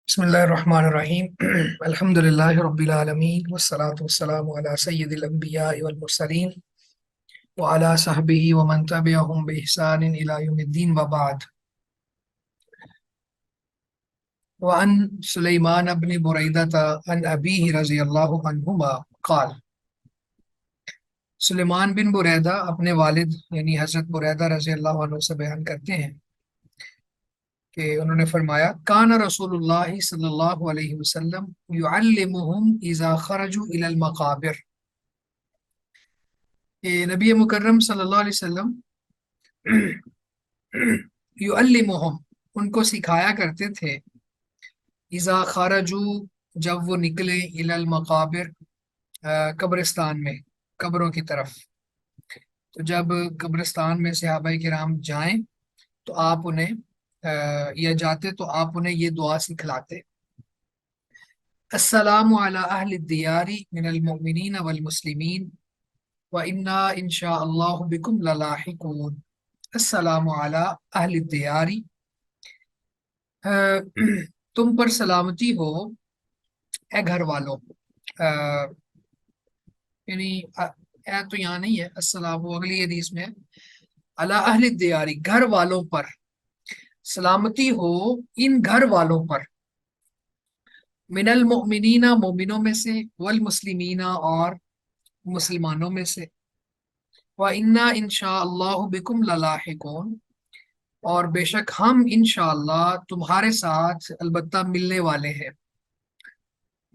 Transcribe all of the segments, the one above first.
بسم الله الرحمن الرحيم الحمد لله رب العالمين والصلاة والسلام على سيد الأنبياء والمرسلين وعلى صحبه ومن تبعهم بإحسان إلى يوم الدين وبعد. وعن سليمان بن بريدة عن أبيه رضي الله عنهما قال. سلیمان بن بریدہ اپنے والد یعنی حضرت بریدہ رضی اللہ عنہ سے بیان کرتے ہیں کہ انہوں نے فرمایا کان رسول اللہ صلی اللہ علیہ وسلم یعلمہم اذا خرجوا الی المقابر، کہ نبی مکرم صلی اللہ علیہ وسلم یعلمہم ان کو سکھایا کرتے تھے، اذا خرجوا جب وہ نکلے الی المقابر قبرستان میں، قبروں کی طرف. تو جب قبرستان میں صحابہ کرام جائیں تو آپ انہیں یا جاتے تو آپ انہیں یہ دعا سکھلاتے: السلام علی اہل الدیار من المؤمنین والمسلمین وَإِنَّا إِن شَاءَ اللَّهُ بِكُمْ لَلَاحِقُونَ. السلام علی اہل الدیار، تم پر سلامتی ہو اے گھر والوں. یعنی اے تو یہاں نہیں ہے، السلام اگلی حدیث میں ہے علی اہل الدیار، گھر والوں پر سلامتی ہو ان گھر والوں پر، من المؤمنین مومنوں میں سے، والمسلمین اور مسلمانوں میں سے، وَإِنَّا إِن شَاءَ اللَّهُ بِكُمْ لَلَاحِقُونَ اور بے شک ہم انشاءاللہ تمہارے ساتھ البتہ ملنے والے ہیں،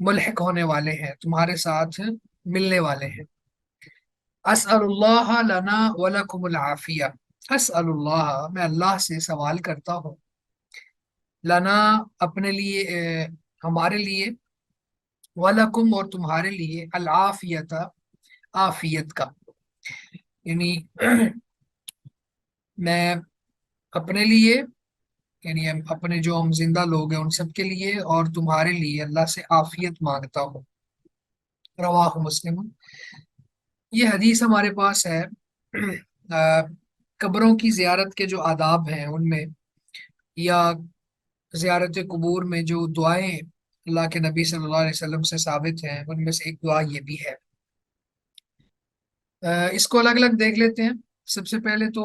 ملحق ہونے والے ہیں، تمہارے ساتھ ملنے والے ہیں. اسأل اللہ لنا ولکم العافیہ، اسأل اللہ میں اللہ سے سوال کرتا ہوں، لنا اپنے لیے، ہمارے لیے، ولکم اور تمہارے لیے، العافیت عافیت کا. یعنی میں اپنے لیے، یعنی اپنے جو ہم زندہ لوگ ہیں ان سب کے لیے اور تمہارے لیے اللہ سے عافیت مانگتا ہوں. رواہ مسلم. یہ حدیث ہمارے پاس ہے. قبروں کی زیارت کے جو آداب ہیں ان میں، یا زیارت قبور میں جو دعائیں اللہ کے نبی صلی اللہ علیہ وسلم سے ثابت ہیں ان میں سے ایک دعا یہ بھی ہے. اس کو الگ الگ دیکھ لیتے ہیں. سب سے پہلے تو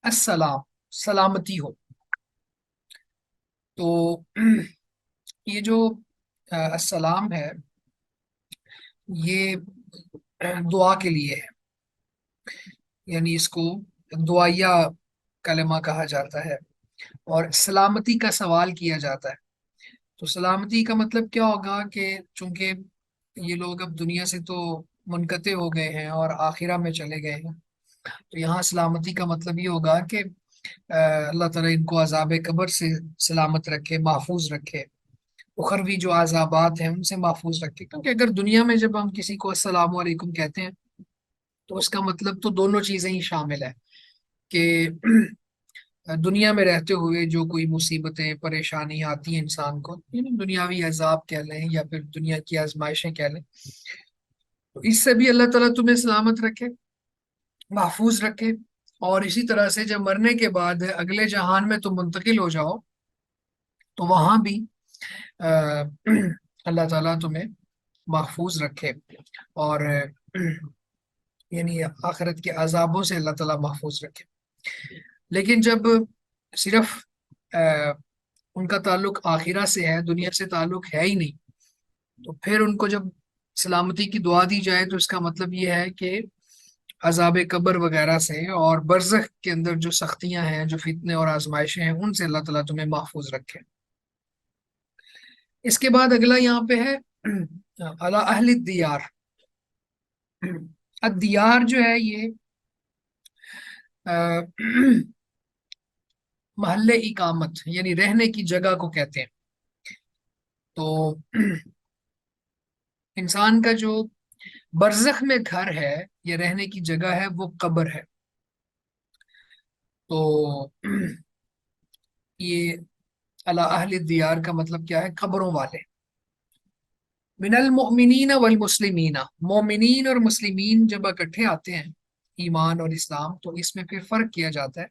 السلام، سلامتی ہو. تو یہ جو السلام ہے یہ دعا کے لیے ہے، یعنی اس کو دعائیہ کلمہ کہا جاتا ہے اور سلامتی کا سوال کیا جاتا ہے. تو سلامتی کا مطلب کیا ہوگا کہ چونکہ یہ لوگ اب دنیا سے تو منقطع ہو گئے ہیں اور آخرہ میں چلے گئے ہیں، تو یہاں سلامتی کا مطلب یہ ہوگا کہ اللہ تعالیٰ ان کو عذاب قبر سے سلامت رکھے، محفوظ رکھے، اخروی جو عذابات ہیں ان سے محفوظ رکھے. کیونکہ اگر دنیا میں جب ہم کسی کو السلام علیکم کہتے ہیں تو اس کا مطلب تو دونوں چیزیں ہی شامل ہے کہ دنیا میں رہتے ہوئے جو کوئی مصیبتیں پریشانی آتی ہیں انسان کو، یعنی دنیاوی عذاب کہہ لیں یا پھر دنیا کی آزمائشیں کہہ لیں، تو اس سے بھی اللہ تعالیٰ تمہیں سلامت رکھے، محفوظ رکھے. اور اسی طرح سے جب مرنے کے بعد اگلے جہان میں تم منتقل ہو جاؤ تو وہاں بھی اللہ تعالیٰ تمہیں محفوظ رکھے اور یعنی آخرت کے عذابوں سے اللہ تعالیٰ محفوظ رکھے. لیکن جب صرف ان کا تعلق آخرہ سے ہے، دنیا سے تعلق ہے ہی نہیں، تو پھر ان کو جب سلامتی کی دعا دی جائے تو اس کا مطلب یہ ہے کہ عذاب قبر وغیرہ سے اور برزخ کے اندر جو سختیاں ہیں، جو فتنے اور آزمائشیں ہیں، ان سے اللہ تعالیٰ تمہیں محفوظ رکھے. اس کے بعد اگلا یہاں پہ ہے علی اہل الدیار. الدیار جو ہے یہ محل اقامت یعنی رہنے کی جگہ کو کہتے ہیں. تو انسان کا جو برزخ میں گھر ہے یا رہنے کی جگہ ہے وہ قبر ہے. تو یہ علی اہل الدیار کا مطلب کیا ہے؟ قبروں والے. من المؤمنین والمسلمین، مومنین اور مسلمین جب اکٹھے آتے ہیں، ایمان اور اسلام، تو اس میں پھر فرق کیا جاتا ہے.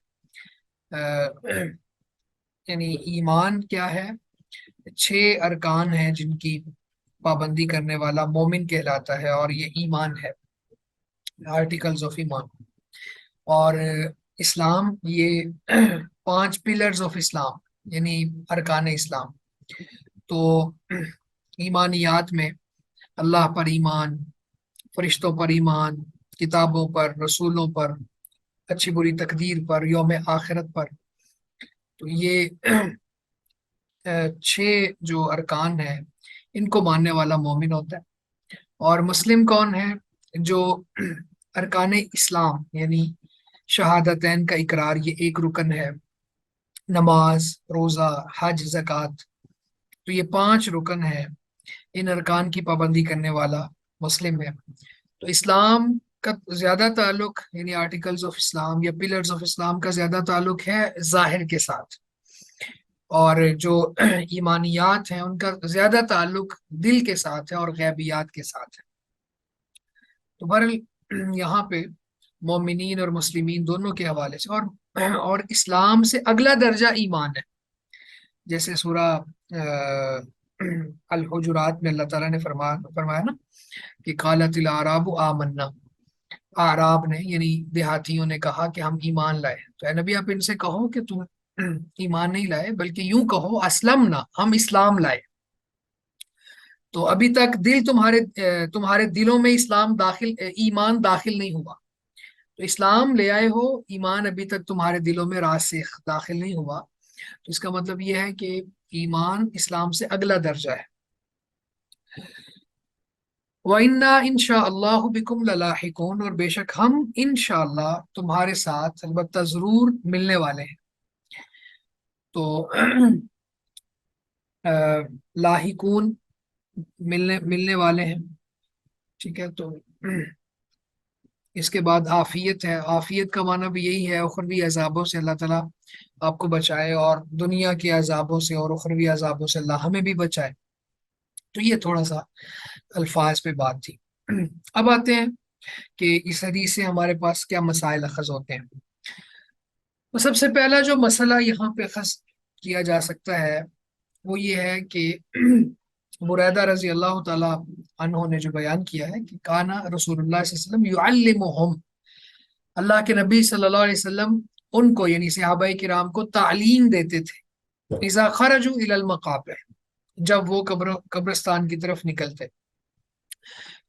یعنی ایمان کیا ہے 6 ارکان ہیں جن کی پابندی کرنے والا مومن کہلاتا ہے، اور یہ ایمان ہے، آرٹیکلز آف ایمان۔ اور اسلام یہ 5 پلرز آف اسلام، یعنی ارکان اسلام۔ تو ایمانیات میں اللہ پر ایمان، فرشتوں پر ایمان، کتابوں پر، رسولوں پر، اچھی بری تقدیر پر، یوم آخرت پر۔ تو یہ 6 جو ارکان ہیں ان کو ماننے والا مومن ہوتا ہے۔ اور مسلم کون ہے؟ جو ارکان اسلام یعنی شہادتین کا اقرار، یہ ایک رکن ہے، نماز، روزہ، حج، زکوٰۃ، تو یہ 5 رکن ہے، ان ارکان کی پابندی کرنے والا مسلم ہے۔ تو اسلام کا زیادہ تعلق، یعنی آرٹیکلز آف اسلام یا پلرز آف اسلام کا زیادہ تعلق ہے ظاہر کے ساتھ، اور جو ایمانیات ہیں ان کا زیادہ تعلق دل کے ساتھ ہے اور غیبیات کے ساتھ ہے۔ تو بہرحال یہاں پہ مومنین اور مسلمین دونوں کے حوالے سے، اور اسلام سے اگلا درجہ ایمان ہے، جیسے سورہ الحجرات میں اللہ تعالیٰ نے فرمایا نا کہ قالت الاعراب آمنا، اعراب نے یعنی دیہاتیوں نے کہا کہ ہم ایمان لائے۔ تو اے نبی آپ ان سے کہو کہ تم ایمان نہیں لائے، بلکہ یوں کہو اسلمنا، ہم اسلام لائے۔ تو ابھی تک تمہارے دلوں میں ایمان داخل نہیں ہوا، تو اسلام لے آئے ہو، ایمان ابھی تک تمہارے دلوں میں راسخ داخل نہیں ہوا، تو اس کا مطلب یہ ہے کہ ایمان اسلام سے اگلا درجہ ہے۔ وَإِنَّا إِنشَاءَ اللَّهُ بِكُمْ لَلَاحِقُونَ، اور بے شک ہم انشاءاللہ تمہارے ساتھ البتہ ضرور ملنے والے ہیں۔ تو لاحقون ملنے والے ہیں، ٹھیک ہے۔ تو اس کے بعد عافیت ہے، عافیت کا معنی بھی یہی ہے، اخروی عذابوں سے اللہ تعالیٰ آپ کو بچائے، اور دنیا کے عذابوں سے اور اخروی عذابوں سے اللہ ہمیں بھی بچائے۔ تو یہ تھوڑا سا الفاظ پہ بات تھی۔ اب آتے ہیں کہ اس حدیث سے ہمارے پاس کیا مسائل اخذ ہوتے ہیں۔ تو سب سے پہلا جو مسئلہ یہاں پہ اخذ کیا جا سکتا ہے وہ یہ ہے کہ بریدہ رضی اللہ تعالیٰ عنہ نے جو بیان کیا ہے کہ کانا رسول اللہ صلی اللہ علیہ وسلم یعلمہم، اللہ کے نبی صلی اللہ علیہ وسلم ان کو یعنی صحابہ کرام کو تعلیم دیتے تھے، اذا خرجوا الی المقابر، جب وہ قبرستان کی طرف نکلتے۔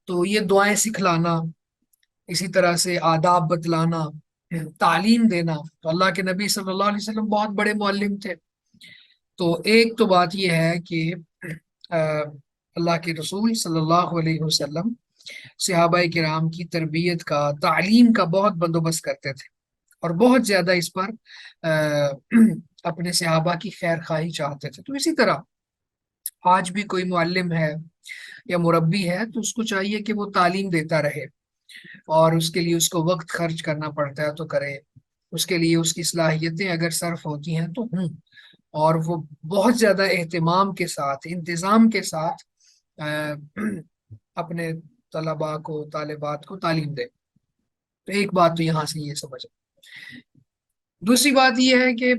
تو یہ دعائیں سکھلانا، اسی طرح سے آداب بتلانا، تعلیم دینا، تو اللہ کے نبی صلی اللہ علیہ وسلم بہت بڑے معلم تھے۔ تو ایک تو بات یہ ہے کہ اللہ کے رسول صلی اللہ علیہ وسلم صحابہ کرام کی تربیت کا، تعلیم کا بہت بندوبست کرتے تھے، اور بہت زیادہ اس پر اپنے صحابہ کی خیر خواہی چاہتے تھے۔ تو اسی طرح آج بھی کوئی معلم ہے یا مربی ہے تو اس کو چاہیے کہ وہ تعلیم دیتا رہے، اور اس کے لیے اس کو وقت خرچ کرنا پڑتا ہے تو کرے، اس کے لیے اس کی صلاحیتیں اگر صرف ہوتی ہیں تو ہوں، اور وہ بہت زیادہ اہتمام کے ساتھ، انتظام کے ساتھ اپنے طلباء کو، طالبات کو تعلیم دے۔ تو ایک بات تو یہاں سے یہ سمجھ۔ دوسری بات یہ ہے کہ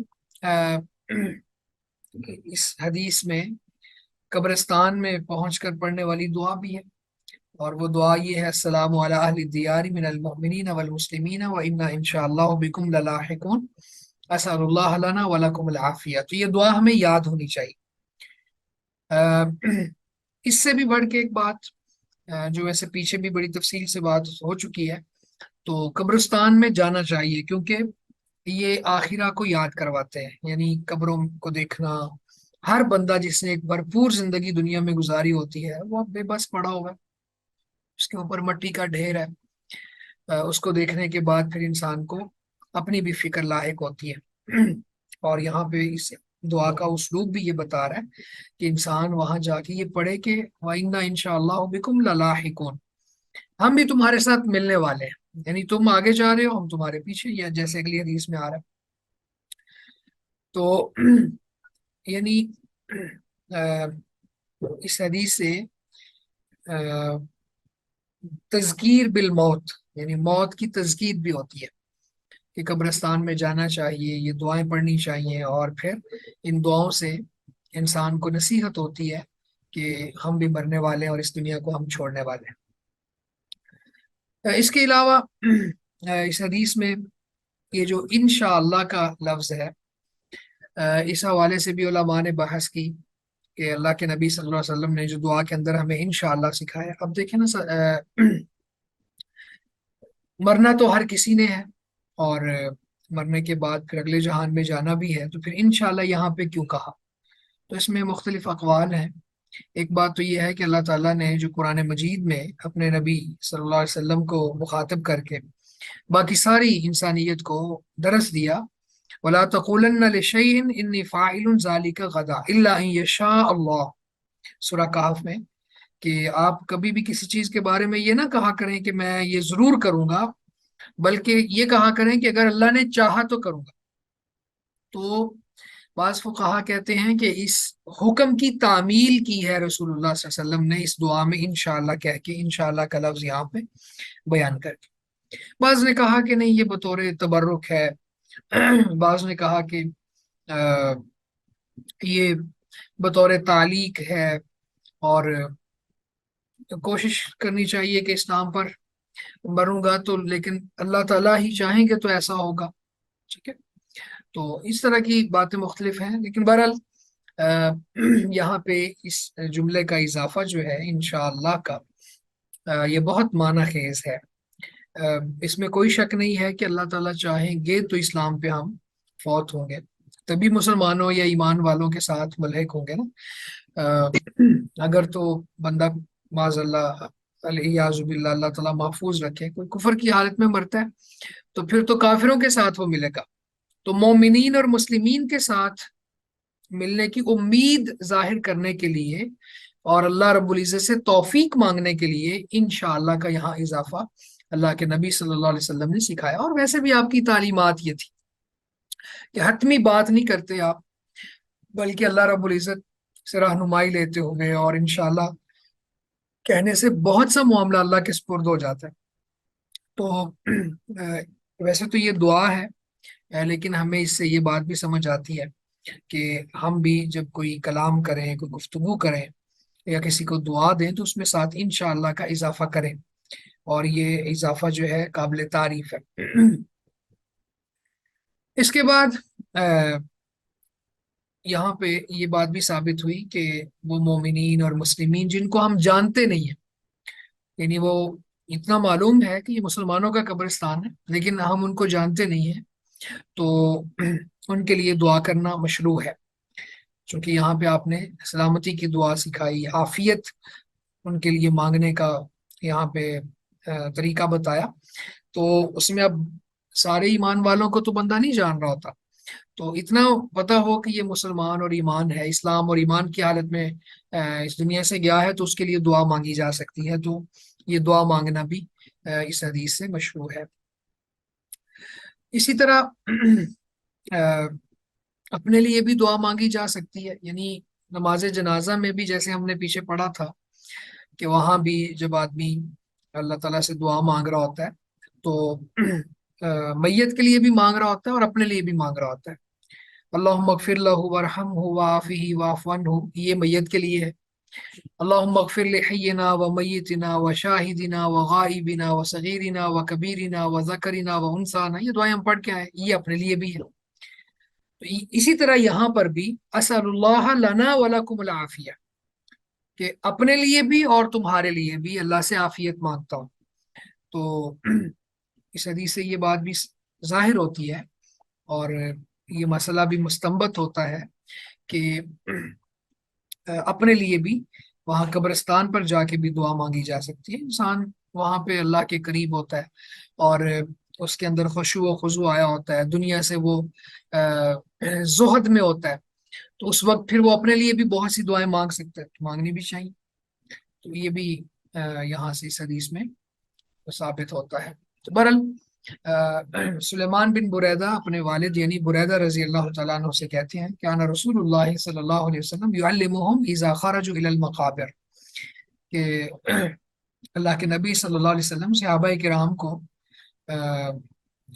اس حدیث میں قبرستان میں پہنچ کر پڑھنے والی دعا بھی ہے، اور وہ دعا یہ ہے السلام علی اہل الدیار من المؤمنین والمسلمین وإنا انشاءاللہ بکم للاحقون اسأل اللہ لنا ولکم العافیہ۔ تو یہ دعا ہمیں یاد ہونی چاہیے۔ اس سے بھی بڑھ کے ایک بات جو ویسے پیچھے بھی بڑی تفصیل سے بات ہو چکی ہے، تو قبرستان میں جانا چاہیے، کیونکہ یہ آخرہ کو یاد کرواتے ہیں، یعنی قبروں کو دیکھنا۔ ہر بندہ جس نے ایک بھرپور زندگی دنیا میں گزاری ہوتی ہے وہ بے بس پڑا ہوگا، اس کے اوپر مٹی کا ڈھیر ہے، اس کو دیکھنے کے بعد پھر انسان کو اپنی بھی فکر لاحق ہوتی ہے۔ اور یہاں پہ اس دعا کا اسلوب بھی یہ بتا رہا ہے کہ انسان وہاں جا کے یہ پڑھے کہ وَإِنَّا إِنشَاءَ اللَّهُ بِكُمْ لَلَاحِقُونَ، ہم بھی تمہارے ساتھ ملنے والے ہیں، یعنی تم آگے جا رہے ہو ہم تمہارے پیچھے، یا جیسے اگلی حدیث میں آ رہا ہے۔ تو یعنی اس حدیث سے تذکیر بالموت، یعنی موت کی تذکیر بھی ہوتی ہے کہ قبرستان میں جانا چاہیے، یہ دعائیں پڑھنی چاہیے، اور پھر ان دعاؤں سے انسان کو نصیحت ہوتی ہے کہ ہم بھی مرنے والے ہیں اور اس دنیا کو ہم چھوڑنے والے ہیں۔ اس کے علاوہ اس حدیث میں یہ جو انشاءاللہ کا لفظ ہے، اس حوالے سے بھی علماء نے بحث کی کہ اللہ کے نبی صلی اللہ علیہ وسلم نے جو دعا کے اندر ہمیں انشاءاللہ سکھایا، اب دیکھیں نا مرنا تو ہر کسی نے ہے، اور مرنے کے بعد پھر اگلے جہان میں جانا بھی ہے، تو پھر انشاءاللہ یہاں پہ کیوں کہا؟ تو اس میں مختلف اقوال ہیں۔ ایک بات تو یہ ہے کہ اللہ تعالیٰ نے جو قرآن مجید میں اپنے نبی صلی اللہ علیہ وسلم کو مخاطب کر کے باقی ساری انسانیت کو درس دیا، وَلَا تَقُولَنَّ لِشَيْءٍ إِنِّي فَاعِلٌ ذَلِكَ غَدًا إِلَّا أَن يَشَاءَ اللَّهُ، سورہ کہف میں، کہ آپ کبھی بھی کسی چیز کے بارے میں یہ نہ کہا کریں کہ میں یہ ضرور کروں گا، بلکہ یہ کہا کریں کہ اگر اللہ نے چاہا تو کروں گا۔ تو بعض فقہا کہتے ہیں کہ اس حکم کی تعمیل کی ہے رسول اللہ صلی اللہ علیہ وسلم نے اس دعا میں انشاءاللہ کہہ کے، انشاءاللہ کا لفظ یہاں پہ بیان کر کے۔ بعض نے کہا کہ نہیں، یہ بطور تبرک ہے، بعض نے کہا کہ یہ بطور تعلیق ہے، اور کوشش کرنی چاہیے کہ اسلام پر مروں گا تو لیکن اللہ تعالیٰ ہی چاہیں گے تو ایسا ہوگا، ٹھیک ہے۔ تو اس طرح کی باتیں مختلف ہیں، لیکن بہرحال یہاں پہ اس جملے کا اضافہ جو ہے انشاءاللہ کا، یہ بہت معنی خیز ہے۔ اس میں کوئی شک نہیں ہے کہ اللہ تعالیٰ چاہیں گے تو اسلام پہ ہم فوت ہوں گے، تبھی مسلمانوں یا ایمان والوں کے ساتھ ملحق ہوں گے نا۔ اگر تو بندہ معاذ اللہ الیاذ باللہ، اللہ تعالیٰ محفوظ رکھے، کوئی کفر کی حالت میں مرتا ہے تو پھر تو کافروں کے ساتھ وہ ملے گا۔ تو مومنین اور مسلمین کے ساتھ ملنے کی امید ظاہر کرنے کے لیے اور اللہ رب العزت سے توفیق مانگنے کے لیے انشاءاللہ کا یہاں اضافہ اللہ کے نبی صلی اللہ علیہ وسلم نے سکھایا، اور ویسے بھی آپ کی تعلیمات یہ تھی کہ حتمی بات نہیں کرتے آپ، بلکہ اللہ رب العزت سے رہنمائی لیتے ہوئے، اور انشاءاللہ کہنے سے بہت سا معاملہ اللہ کے سپرد ہو جاتا ہے۔ تو ویسے تو یہ دعا ہے، لیکن ہمیں اس سے یہ بات بھی سمجھ آتی ہے کہ ہم بھی جب کوئی کلام کریں، کوئی گفتگو کریں یا کسی کو دعا دیں تو اس میں ساتھ انشاءاللہ کا اضافہ کریں، اور یہ اضافہ جو ہے قابل تعریف ہے۔ اس کے بعد یہاں پہ یہ بات بھی ثابت ہوئی کہ وہ مومنین اور مسلمین جن کو ہم جانتے نہیں ہیں، یعنی وہ اتنا معلوم ہے کہ یہ مسلمانوں کا قبرستان ہے لیکن ہم ان کو جانتے نہیں ہیں، تو ان کے لیے دعا کرنا مشروع ہے، چونکہ یہاں پہ آپ نے سلامتی کی دعا سکھائی، عافیت ان کے لیے مانگنے کا یہاں پہ طریقہ بتایا۔ تو اس میں اب سارے ایمان والوں کو تو بندہ نہیں جان رہا ہوتا، تو اتنا پتا ہو کہ یہ مسلمان اور ایمان ہے، اسلام اور ایمان کی حالت میں اس دنیا سے گیا ہے، تو اس کے لیے دعا مانگی جا سکتی ہے، تو یہ دعا مانگنا بھی اس حدیث سے مشروع ہے۔ اسی طرح اپنے لیے بھی دعا مانگی جا سکتی ہے، یعنی نماز جنازہ میں بھی جیسے ہم نے پیچھے پڑھا تھا کہ وہاں بھی جب آدمی اللہ تعالیٰ سے دعا مانگ رہا ہوتا ہے تو میت کے لیے بھی مانگ رہا ہوتا ہے اور اپنے لیے بھی مانگ رہا ہوتا ہے۔ اللہم اغفر لہ ورحمہ وعافہ واعف عنہ، یہ میت کے لیے ہے۔ اللہم اغفر لحینا ومیتنا وشاہدنا وغائبنا وصغیرنا وکبیرنا وذکرنا وانثانا، یہ دعائیں ہم پڑھ کے آئے، یہ اپنے لیے بھی ہے۔ اسی طرح یہاں پر بھی اسأل اللہ لنا ولکم العافیہ، کہ اپنے لیے بھی اور تمہارے لیے بھی اللہ سے عافیت مانگتا ہوں۔ تو اس حدیث سے یہ بات بھی ظاہر ہوتی ہے، اور یہ مسئلہ بھی مستنبط ہوتا ہے کہ اپنے لیے بھی وہاں قبرستان پر جا کے بھی دعا مانگی جا سکتی ہے۔ انسان وہاں پہ اللہ کے قریب ہوتا ہے اور اس کے اندر خشوع و خضوع آیا ہوتا ہے، دنیا سے وہ زہد میں ہوتا ہے، تو اس وقت پھر وہ اپنے لیے بھی بہت سی دعائیں مانگ سکتا ہے، مانگنی بھی چاہیے۔ تو یہ بھی یہاں سے اس حدیث میں ثابت ہوتا ہے۔ تو بہرحال سلیمان بن بریدہ اپنے والد یعنی بریدہ رضی اللہ تعالیٰ عنہ سے کہتے ہیں کہ انا رسول اللہ صلی اللہ علیہ وسلم یعلمہم اذا خرجوا الی المقابر، کہ اللہ کے نبی صلی اللہ علیہ وسلم صحابہ کرام کو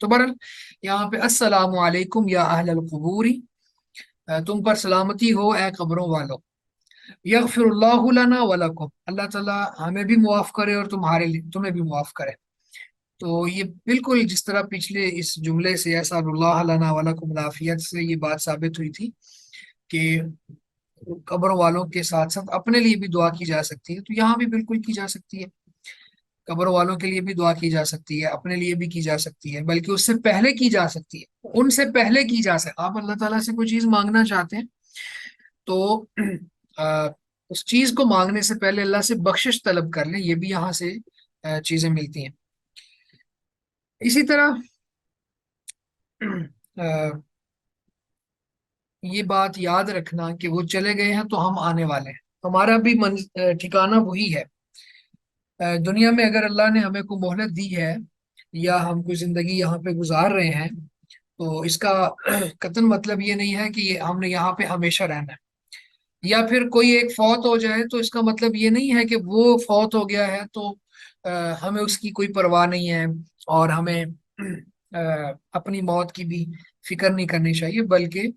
تو بہرحال یہاں پہ السلام علیکم یا اہل القبوری، تم پر سلامتی ہو اے قبروں والو، یغفر اللہ لنا ولکم، اللہ تعالیٰ ہمیں بھی معاف کرے اور تمہارے لیے تمہیں بھی معاف کرے۔ تو یہ بالکل جس طرح پچھلے اس جملے سے اسأل اللہ لنا ولکم العافیت سے یہ بات ثابت ہوئی تھی کہ قبروں والوں کے ساتھ ساتھ اپنے لیے بھی دعا کی جا سکتی ہے، تو یہاں بھی بالکل کی جا سکتی ہے۔ قبر والوں کے لیے بھی دعا کی جا سکتی ہے، اپنے لیے بھی کی جا سکتی ہے، بلکہ اس سے پہلے کی جا سکتی ہے، ان سے پہلے کی جا سکتی ہے۔ آپ اللہ تعالیٰ سے کوئی چیز مانگنا چاہتے ہیں تو آ، اس چیز کو مانگنے سے پہلے اللہ سے بخشش طلب کر لیں، یہ بھی یہاں سے چیزیں ملتی ہیں۔ اسی طرح آ، یہ بات یاد رکھنا کہ وہ چلے گئے ہیں تو ہم آنے والے ہیں، ہمارا بھی ٹھکانہ وہی ہے۔ دنیا میں اگر اللہ نے ہمیں کو مہلت دی ہے یا ہم کوئی زندگی یہاں پہ گزار رہے ہیں تو اس کا قطعاً مطلب یہ نہیں ہے کہ ہم نے یہاں پہ ہمیشہ رہنا ہے، یا پھر کوئی ایک فوت ہو جائے تو اس کا مطلب یہ نہیں ہے کہ وہ فوت ہو گیا ہے تو ہمیں اس کی کوئی پرواہ نہیں ہے اور ہمیں اپنی موت کی بھی فکر نہیں کرنی چاہیے، بلکہ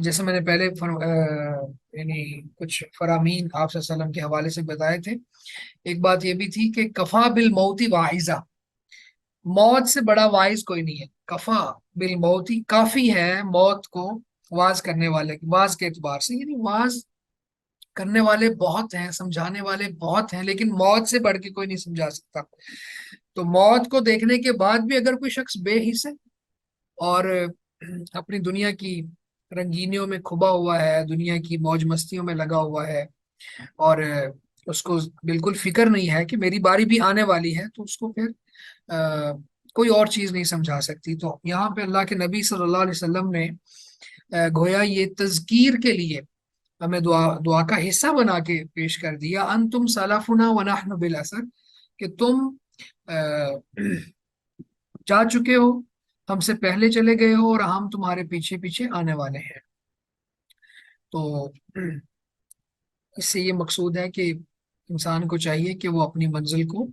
جیسے میں نے پہلے یعنی کچھ فرامین آپ صلی اللہ علیہ وسلم کے حوالے سے بتائے تھے، ایک بات یہ بھی تھی کہ کفا بالموتی واعظہ، موت سے بڑا واعظ کوئی نہیں ہے۔ کفا بالموتی، کافی ہے موت کو واعظ کرنے والے، واعظ کے اعتبار سے یعنی واعظ کرنے والے بہت ہیں، سمجھانے والے بہت ہیں، لیکن موت سے بڑھ کے کوئی نہیں سمجھا سکتا۔ تو موت کو دیکھنے کے بعد بھی اگر کوئی شخص بے حس ہے اور اپنی دنیا کی رنگینیوں میں کھبا ہوا ہے، دنیا کی موج مستیوں میں لگا ہوا ہے، اور اس کو بالکل فکر نہیں ہے کہ میری باری بھی آنے والی ہے، تو اس کو پھر کوئی اور چیز نہیں سمجھا سکتی۔ تو یہاں پہ اللہ کے نبی صلی اللہ علیہ وسلم نے گویا یہ تذکیر کے لیے ہمیں دعا کا حصہ بنا کے پیش کر دیا، انتم سلفنا ونحن بالاثر، کہ تم جا چکے ہو، ہم سے پہلے چلے گئے ہو اور ہم تمہارے پیچھے پیچھے آنے والے ہیں۔ تو اس سے یہ مقصود ہے کہ انسان کو چاہیے کہ وہ اپنی منزل کو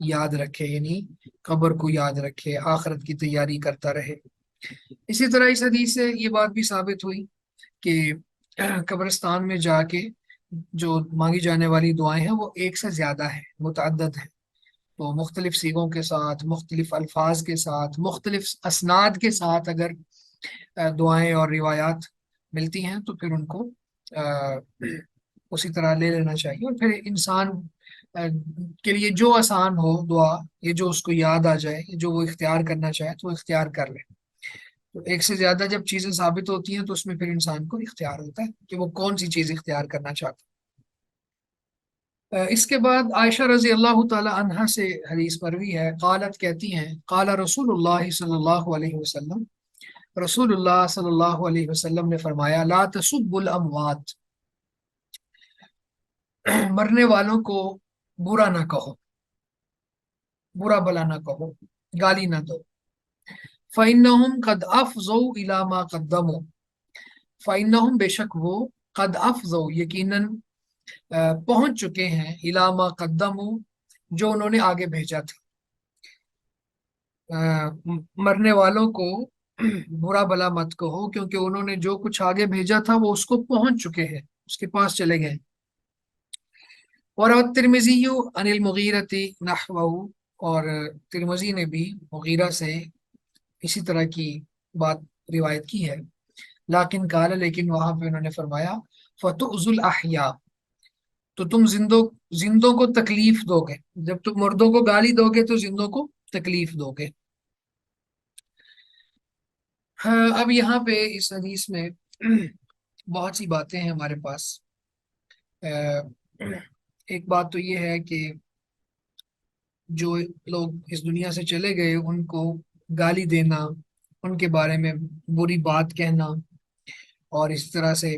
یاد رکھے، یعنی قبر کو یاد رکھے، آخرت کی تیاری کرتا رہے۔ اسی طرح اس حدیث سے یہ بات بھی ثابت ہوئی کہ قبرستان میں جا کے جو مانگی جانے والی دعائیں ہیں وہ ایک سے زیادہ ہیں، متعدد ہیں، تو مختلف سیغوں کے ساتھ، مختلف الفاظ کے ساتھ، مختلف اسناد کے ساتھ اگر دعائیں اور روایات ملتی ہیں تو پھر ان کو اسی طرح لے لینا چاہیے، اور پھر انسان کے لیے جو آسان ہو دعا، یہ جو اس کو یاد آ جائے، جو وہ اختیار کرنا چاہے تو وہ اختیار کر لے۔ تو ایک سے زیادہ جب چیزیں ثابت ہوتی ہیں تو اس میں پھر انسان کو اختیار ہوتا ہے کہ وہ کون سی چیز اختیار کرنا چاہتا ہے۔ اس کے بعد عائشہ رضی اللہ تعالی عنہا سے حدیث مروی ہے، قالت کہتی ہیں، قال رسول اللہ صلی اللہ علیہ وسلم، رسول اللہ صلی اللہ علیہ وسلم نے فرمایا، لا تسبوا الاموات، مرنے والوں کو برا نہ کہو، برا بلا نہ کہو، گالی نہ دو، فإنهم قد افضوا الى ما قدموا، فإنهم بے شک وہ قد افضوا یقیناً پہنچ چکے ہیں، الی ما قدموا جو انہوں نے آگے بھیجا تھا۔ مرنے والوں کو برا بلا مت کہو، کیونکہ انہوں نے جو کچھ آگے بھیجا تھا وہ اس کو پہنچ چکے ہیں، اس کے پاس چلے گئے۔ اور ترمذی عن المغیرۃ نحوہ، اور ترمذی نے بھی مغیرہ سے اسی طرح کی بات روایت کی ہے، لیکن قال، لیکن وہاں پہ انہوں نے فرمایا، فتؤذوا الاحیاء، تو تم زندوں کو تکلیف دو گے، جب تم مردوں کو گالی دو گے تو زندوں کو تکلیف دو گے۔ ہاں، اب یہاں پہ اس حدیث میں بہت سی باتیں ہیں ہمارے پاس۔ ایک بات تو یہ ہے کہ جو لوگ اس دنیا سے چلے گئے ان کو گالی دینا، ان کے بارے میں بری بات کہنا، اور اس طرح سے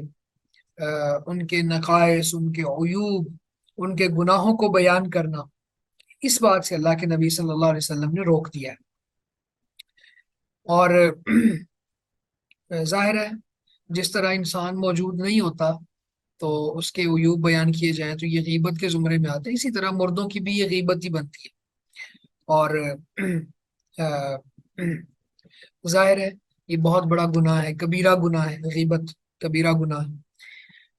ان کے نقائص، ان کے عیوب، ان کے گناہوں کو بیان کرنا، اس بات سے اللہ کے نبی صلی اللہ علیہ وسلم نے روک دیا ہے۔ اور ظاہر ہے جس طرح انسان موجود نہیں ہوتا تو اس کے عیوب بیان کیے جائیں تو یہ غیبت کے زمرے میں آتے ہیں، اسی طرح مردوں کی بھی یہ غیبت ہی بنتی ہے۔ اور ظاہر ہے یہ بہت بڑا گناہ ہے، کبیرہ گناہ ہے، غیبت کبیرہ گناہ ہے۔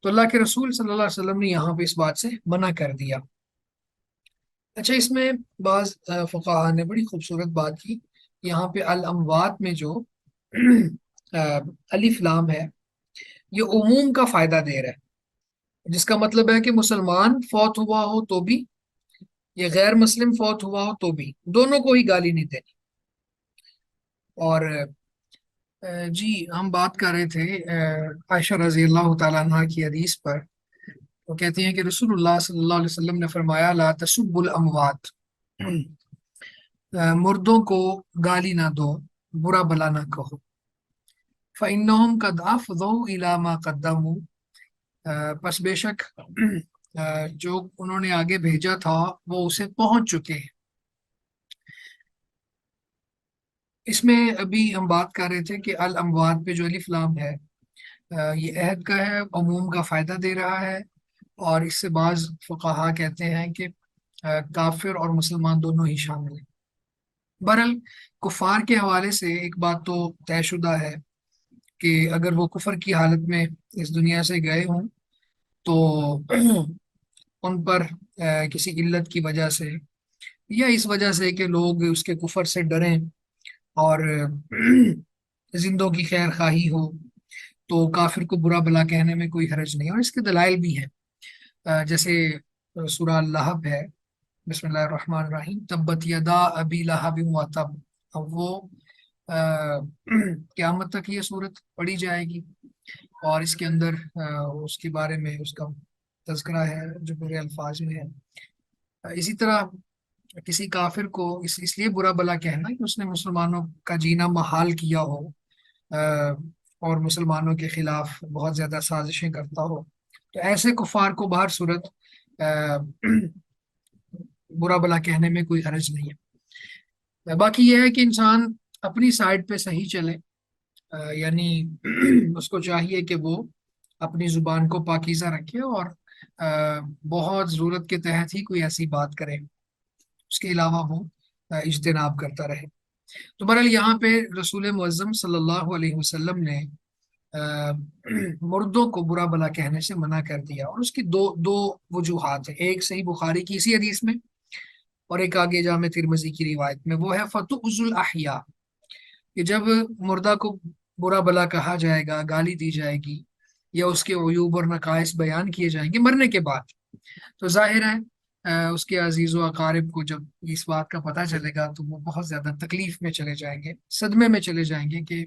تو اللہ کے رسول صلی اللہ علیہ وسلم نے یہاں پہ اس بات سے منع کر دیا۔ اچھا، اس میں بعض فقہا نے بڑی خوبصورت بات کی، یہاں پہ الاموات میں جو الف لام ہے، یہ عموم کا فائدہ دے رہا ہے، جس کا مطلب ہے کہ مسلمان فوت ہوا ہو تو بھی، یا غیر مسلم فوت ہوا ہو تو بھی، دونوں کو ہی گالی نہیں دینی۔ اور جی ہم بات کر رہے تھے عائشہ رضی اللہ تعالیٰ عنہ کی حدیث پر، وہ کہتی ہیں کہ رسول اللہ صلی اللہ علیہ وسلم نے فرمایا لا تسب الاموات، مردوں کو گالی نہ دو، برا بلا نہ کہو، فإنهم قد أفضوا إلى ما قدموا، پس بے شک جو انہوں نے آگے بھیجا تھا وہ اسے پہنچ چکے ہیں۔ اس میں ابھی ہم بات کر رہے تھے کہ الاموات پہ جو الف لام ہے، یہ عہد کا ہے، عموم کا فائدہ دے رہا ہے، اور اس سے بعض فقہا کہتے ہیں کہ کافر اور مسلمان دونوں ہی شامل ہیں۔ بہرحال کفار کے حوالے سے ایک بات تو طے شدہ ہے کہ اگر وہ کفر کی حالت میں اس دنیا سے گئے ہوں تو ان پر کسی علت کی وجہ سے، یا اس وجہ سے کہ لوگ اس کے کفر سے ڈریں اور زندوں کی خیر خواہی ہو، تو کافر کو برا بلا کہنے میں کوئی حرج نہیں، اور اس کے دلائل بھی ہیں۔ جیسے سورہ اللہب ہے، بسم اللہ الرحمن الرحیم، تبت یدا ابی لہب و تب، اب وہ قیامت تک یہ صورت پڑھی جائے گی، اور اس کے اندر اس کے بارے میں اس کا تذکرہ ہے جو برے الفاظ میں ہے۔ اسی طرح کسی کافر کو اس لیے برا بلا کہنا کہ اس نے مسلمانوں کا جینا محال کیا ہو، اور مسلمانوں کے خلاف بہت زیادہ سازشیں کرتا ہو، تو ایسے کفار کو بہر صورت برا بلا کہنے میں کوئی حرج نہیں ہے۔ باقی یہ ہے کہ انسان اپنی سائڈ پہ صحیح چلے، یعنی اس کو چاہیے کہ وہ اپنی زبان کو پاکیزہ رکھے، اور بہت ضرورت کے تحت ہی کوئی ایسی بات کرے، اس کے علاوہ وہ اجتناب کرتا رہے۔ تو بہرحال یہاں پہ رسول معظم صلی اللہ علیہ وسلم نے مردوں کو برا بلا کہنے سے منع کر دیا، اور اس کی دو دو وجوہات ہیں، ایک صحیح بخاری کی اسی حدیث میں، اور ایک آگے جامع ترمذی کی روایت میں، وہ ہے فتؤذ الاحیاء، کہ جب مردہ کو برا بلا کہا جائے گا، گالی دی جائے گی، یا اس کے عیوب اور نقائص بیان کیے جائیں گے مرنے کے بعد، تو ظاہر ہے اس کے عزیز و اقارب کو جب اس بات کا پتہ چلے گا تو وہ بہت زیادہ تکلیف میں چلے جائیں گے، صدمے میں چلے جائیں گے کہ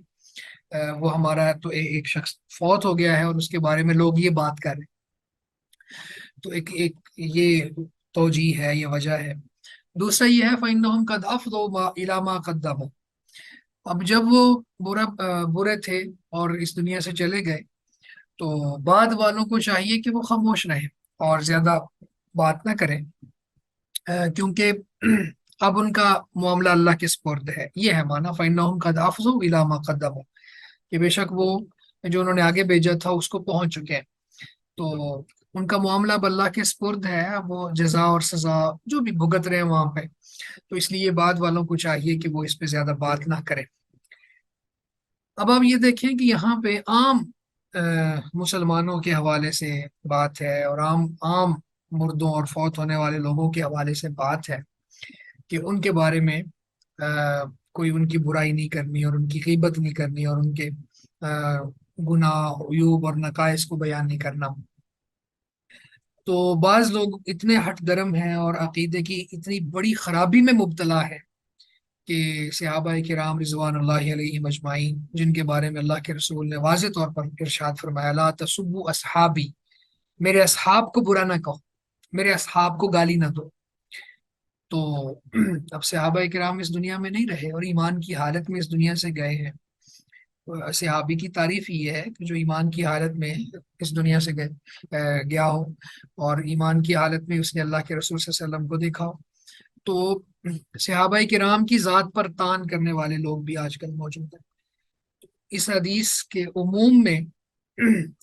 وہ ہمارا تو ایک شخص فوت ہو گیا ہے اور اس کے بارے میں لوگ یہ بات کر رہے ہیں۔ تو ایک یہ توجیہ ہے، یہ وجہ ہے۔ دوسرا یہ ہے فَإِنَّهُمْ قَدْ أَفْضَوْا إِلَى مَا قَدَّمُوا، اب جب وہ برے تھے اور اس دنیا سے چلے گئے، تو بعد والوں کو چاہیے کہ وہ خاموش رہیں اور زیادہ بات نہ کریں، کیونکہ اب ان کا معاملہ اللہ کے سپرد ہے، یہ ہے معنی فَإِنَّهُمْ قَدْ أَفْضَوْا إِلَى مَا قَدَّمُوا، کہ بے شک وہ جو انہوں نے آگے بھیجا تھا اس کو پہنچ چکے ہیں، تو ان کا معاملہ اب اللہ کے سپرد ہے، اب وہ جزا اور سزا جو بھی بھگت رہے ہیں وہاں پہ، تو اس لیے بعد والوں کو چاہیے کہ وہ اس پہ زیادہ بات نہ کریں۔ اب آپ یہ دیکھیں کہ یہاں پہ عام مسلمانوں کے حوالے سے بات ہے، اور عام عام مردوں اور فوت ہونے والے لوگوں کے حوالے سے بات ہے کہ ان کے بارے میں کوئی ان کی برائی نہیں کرنی، اور ان کی غیبت نہیں کرنی، اور ان کے گناہ، عیوب اور نقائص کو بیان نہیں کرنا۔ تو بعض لوگ اتنے ہٹ درم ہیں اور عقیدے کی اتنی بڑی خرابی میں مبتلا ہے کہ صحابہ کرام رضوان اللہ علیہم اجمعین، جن کے بارے میں اللہ کے رسول نے واضح طور پر ارشاد فرمایا لا تسبوا اصحابی، میرے اصحاب کو برا نہ کہو، میرے اصحاب کو گالی نہ دو، تو اب صحابہ کرام اس دنیا میں نہیں رہے اور ایمان کی حالت میں اس دنیا سے گئے ہیں۔ صحابی کی تعریف یہ ہے کہ جو ایمان کی حالت میں اس دنیا سے گیا ہو، اور ایمان کی حالت میں اس نے اللہ کے رسول صلی اللہ علیہ وسلم کو دیکھا ہو۔ تو صحابہ کرام کی ذات پر تان کرنے والے لوگ بھی آج کل موجود ہیں۔ اس حدیث کے عموم میں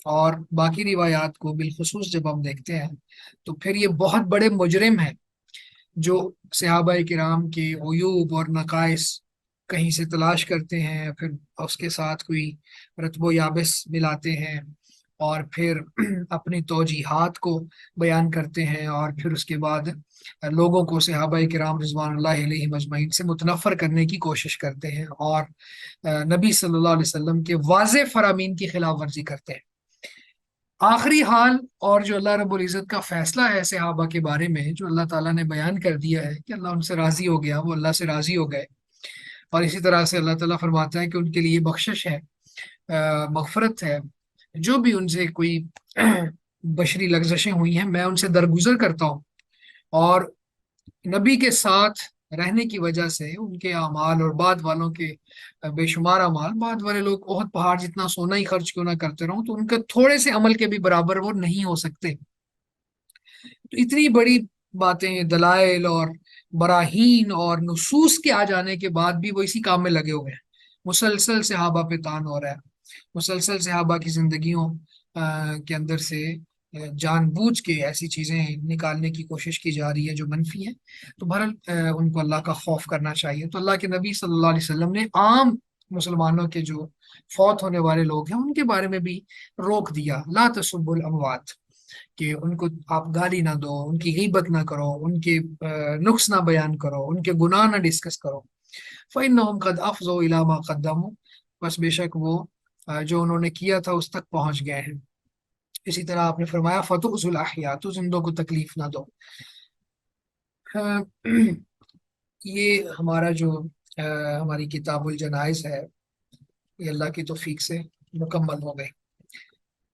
اور باقی روایات کو بالخصوص جب ہم دیکھتے ہیں تو پھر یہ بہت بڑے مجرم ہیں جو صحابہ کرام کے عیوب اور نقائص کہیں سے تلاش کرتے ہیں، پھر اس کے ساتھ کوئی رتب و یابس ملاتے ہیں، اور پھر اپنی توجیحات کو بیان کرتے ہیں، اور پھر اس کے بعد لوگوں کو صحابہ کرام رضوان اللہ علیہ مجمعین سے متنفر کرنے کی کوشش کرتے ہیں، اور نبی صلی اللہ علیہ وسلم کے واضح فرامین کی خلاف ورزی کرتے ہیں۔ آخری حال اور جو اللہ رب العزت کا فیصلہ ہے صحابہ کے بارے میں، جو اللہ تعالیٰ نے بیان کر دیا ہے کہ اللہ ان سے راضی ہو گیا، وہ اللہ سے راضی ہو گئے، اور اسی طرح سے اللہ تعالیٰ فرماتا ہے کہ ان کے لیے بخشش ہے، مغفرت ہے، جو بھی ان سے کوئی بشری لغزشیں ہوئی ہیں میں ان سے درگزر کرتا ہوں، اور نبی کے ساتھ رہنے کی وجہ سے ان کے اعمال اور بعد والوں کے بے شمار اعمال، بعد والے لوگ احد پہاڑ جتنا سونا ہی خرچ کیوں نہ کرتے رہوں تو ان کے تھوڑے سے عمل کے بھی برابر وہ نہیں ہو سکتے۔ تو اتنی بڑی باتیں، دلائل اور براہین اور نصوص کے آ جانے کے بعد بھی وہ اسی کام میں لگے ہوئے ہیں۔ مسلسل صحابہ پہ تان ہو رہا ہے، مسلسل صحابہ کی زندگیوں کے اندر سے جان بوجھ کے ایسی چیزیں نکالنے کی کوشش کی جا رہی ہے جو منفی ہیں۔ تو بہرحال ان کو اللہ کا خوف کرنا چاہیے۔ تو اللہ کے نبی صلی اللہ علیہ وسلم نے عام مسلمانوں کے جو فوت ہونے والے لوگ ہیں ان کے بارے میں بھی روک دیا، لا تسبوا الاموات، کہ ان کو آپ گالی نہ دو، ان کی غیبت نہ کرو، ان کے نقص نہ بیان کرو، ان کے گناہ نہ ڈسکس کرو۔ فإنهم قد افضوا الى ما قدموا، بس بے شک وہ جو انہوں نے کیا تھا اس تک پہنچ گئے ہیں۔ اسی طرح آپ نے فرمایا فتؤذوا الاحیاء، تو زندوں کو تکلیف نہ دو۔ یہ ہمارا جو ہماری کتاب الجنائز ہے یہ اللہ کی توفیق سے مکمل ہو گئی۔